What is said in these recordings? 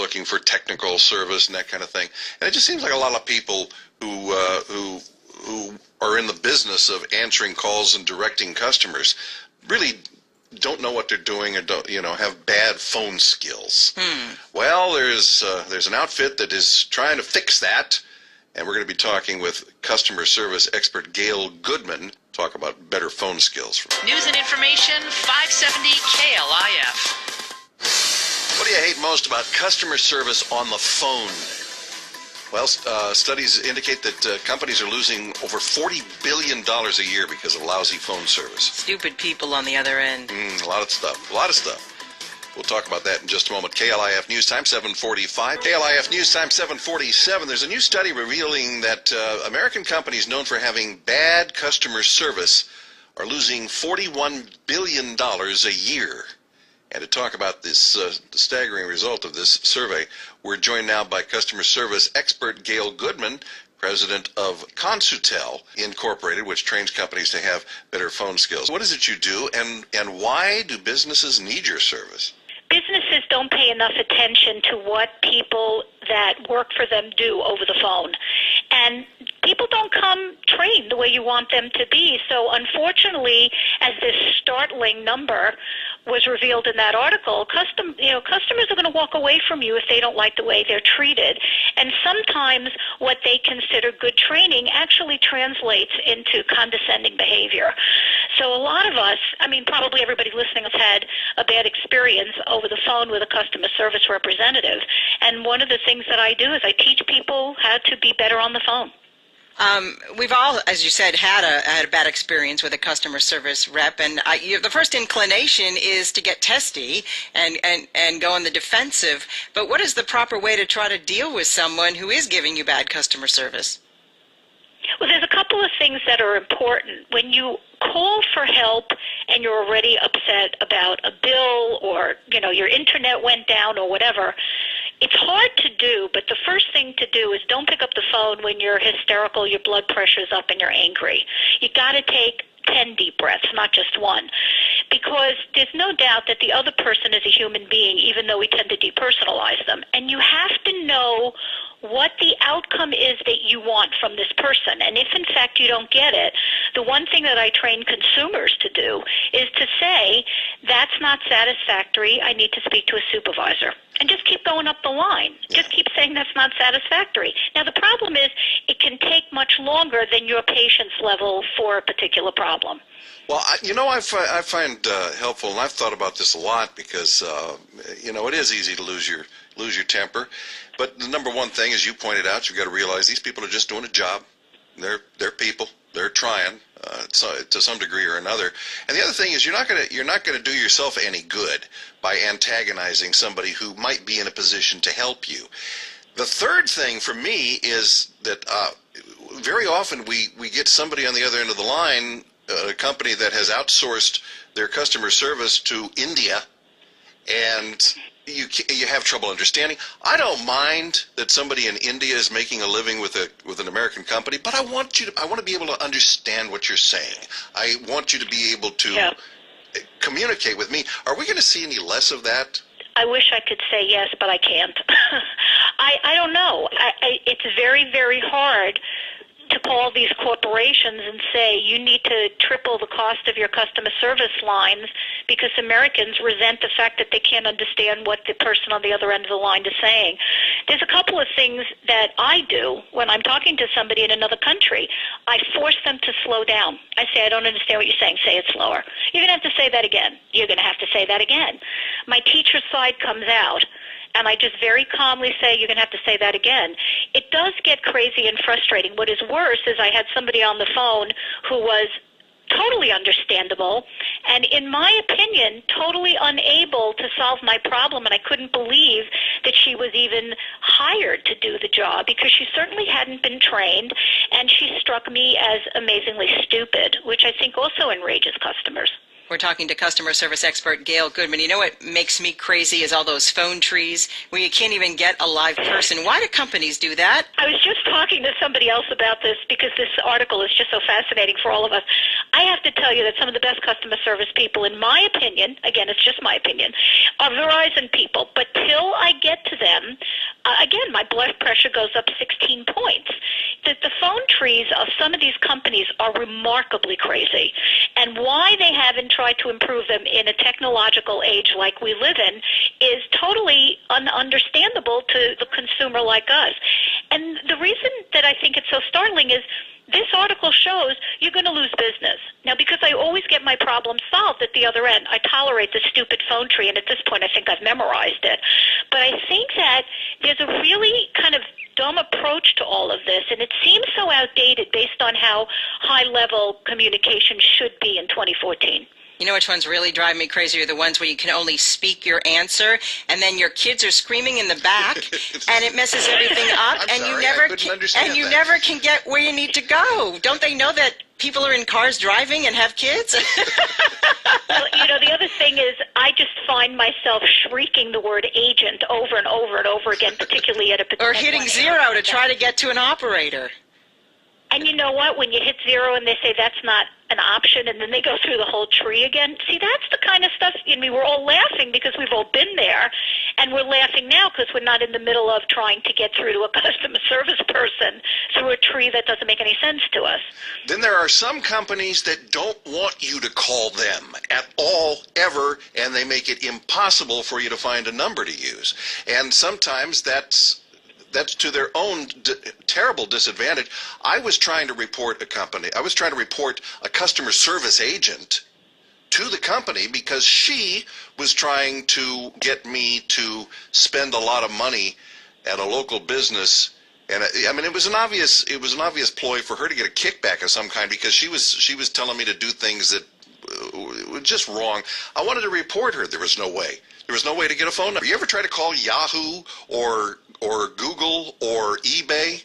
looking for technical service and that kind of thing. And it just seems like a lot of people who are in the business of answering calls and directing customers really don't know what they're doing or don't, have bad phone skills. Well, there's an outfit that is trying to fix that, and we're going to be talking with customer service expert Gail Goodman, talk about better phone skills. News and information, 570 KLIF. What do you hate most about customer service on the phone? Well, studies indicate that companies are losing over $40 billion a year because of lousy phone service. Stupid people on the other end. A lot of stuff. We'll talk about that in just a moment. KLIF News Time, 7:45. KLIF News Time, 7:47. There's a new study revealing that American companies known for having bad customer service are losing $41 billion a year. And to talk about this staggering result of this survey, we're joined now by customer service expert Gail Goodman, president of Consutel Incorporated, which trains companies to have better phone skills. What is it you do, and why do businesses need your service? Businesses don't pay enough attention to what people that work for them do over the phone. And people don't come trained the way you want them to be. So unfortunately, as this startling number was revealed in that article, customers are going to walk away from you if they don't like the way they're treated. And sometimes what they consider good training actually translates into condescending behavior. So a lot of us, probably everybody listening has had a bad experience over the phone with a customer service representative. And one of the things that I do is I teach people how to be better on the phone. We've all, as you said, had a bad experience with a customer service rep, and the first inclination is to get testy and go on the defensive. But what is the proper way to try to deal with someone who is giving you bad customer service? Well, there's a couple of things that are important. When you call for help and you're already upset about a bill or, your internet went down or whatever, it's hard to do, but the first thing to do is don't pick up the phone when you're hysterical, your blood pressure's up, and you're angry. You got to take 10 deep breaths, not just one, because there's no doubt that the other person is a human being, even though we tend to depersonalize them. And you have to know what the outcome is that you want from this person. And if, in fact, you don't get it, the one thing that I train consumers to do is to say, that's not satisfactory, I need to speak to a supervisor. And just keep going up the line. Just keep saying that's not satisfactory. Now, the problem is it can take much longer than your patience level for a particular problem. Well, I find helpful, and I've thought about this a lot because, it is easy to lose your temper. But the number one thing, as you pointed out, you've got to realize these people are just doing a job. They're people. They're trying to some degree or another. And the other thing is you're not going to do yourself any good by antagonizing somebody who might be in a position to help you. The third thing for me is that very often we get somebody on the other end of the line, a company that has outsourced their customer service to India, and you have trouble understanding. I don't mind that somebody in India is making a living with an American company, but I want to be able to understand what you're saying. I want you to be able to communicate with me. Are we going to see any less of that? I wish I could say yes, but I can't. I don't know. It's very, very hard to call these corporations and say you need to triple the cost of your customer service lines because Americans resent the fact that they can't understand what the person on the other end of the line is saying. There's a couple of things that I do when I'm talking to somebody in another country. I force them to slow down. I say, I don't understand what you're saying. Say it slower. You're going to have to say that again. You're going to have to say that again. My teacher side comes out. And I just very calmly say, you're going to have to say that again. It does get crazy and frustrating. What is worse is I had somebody on the phone who was totally understandable and, in my opinion, totally unable to solve my problem. And I couldn't believe that she was even hired to do the job because she certainly hadn't been trained. And she struck me as amazingly stupid, which I think also enrages customers. We're talking to customer service expert Gail Goodman. You know what makes me crazy is all those phone trees where you can't even get a live person. Why do companies do that? I was just talking to somebody else about this because this article is just so fascinating for all of us. I have to tell you that some of the best customer service people, in my opinion, again, it's just my opinion, are Verizon people. But till I get to them, again, my blood pressure goes up 16 points. The phone trees of some of these companies are remarkably crazy. And why they haven't tried to improve them in a technological age like we live in is totally ununderstandable to the consumer like us. And the reason that I think it's so startling is this article shows you're going to lose business. Now, because I always get my problem solved at the other end, I tolerate the stupid phone tree, and at this point I think I've memorized it. But I think that there's a really kind of dumb approach to all of this, and it seems so outdated based on how high-level communication should be in 2014. You know which ones really drive me crazy are the ones where you can only speak your answer, and then your kids are screaming in the back, and it messes everything up, and you never can get where you need to go. Don't they know that people are in cars driving and have kids? Well, you know, the other thing is I just find myself shrieking the word agent over and over and over again, particularly at a particular or hitting zero to try to get to an operator. And you know what? When you hit zero and they say that's not an option, and then they go through the whole tree again. See, that's the kind of stuff, I mean, we're all laughing because we've all been there, and we're laughing now because we're not in the middle of trying to get through to a customer service person through a tree that doesn't make any sense to us. Then there are some companies that don't want you to call them at all, ever, and they make it impossible for you to find a number to use. And sometimes that's to their own terrible disadvantage. I was trying to report a customer service agent to the company because she was trying to get me to spend a lot of money at a local business. And I mean, it was an obvious ploy for her to get a kickback of some kind because she was telling me to do things that were just wrong. I wanted to report her. There was no way. There was no way to get a phone number. You ever try to call Yahoo or Google or eBay?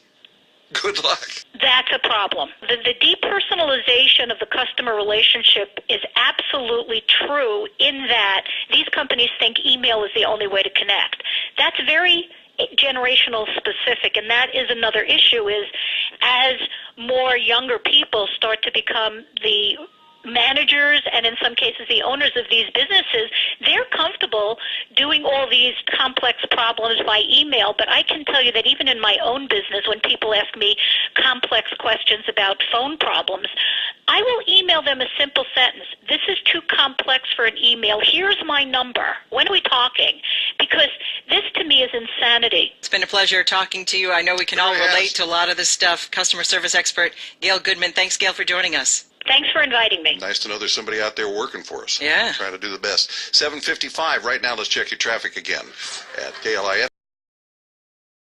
Good luck. That's a problem. The depersonalization of the customer relationship is absolutely true in that these companies think email is the only way to connect. That's very generational specific, and that is another issue is as more younger people start to become the managers and in some cases the owners of these businesses, they're comfortable doing all these complex problems by email. But I can tell you that even in my own business, when people ask me complex questions about phone problems, I will email them a simple sentence. This is too complex for an email. Here's my number. When are we talking? Because this to me is insanity. It's been a pleasure talking to you. I know we can all relate to a lot of this stuff. Customer service expert Gail Goodman. Thanks, Gail, for joining us. Thanks for inviting me. Nice to know there's somebody out there working for us. Yeah. Trying to do the best. 7:55. Right now, let's check your traffic again at KLIF.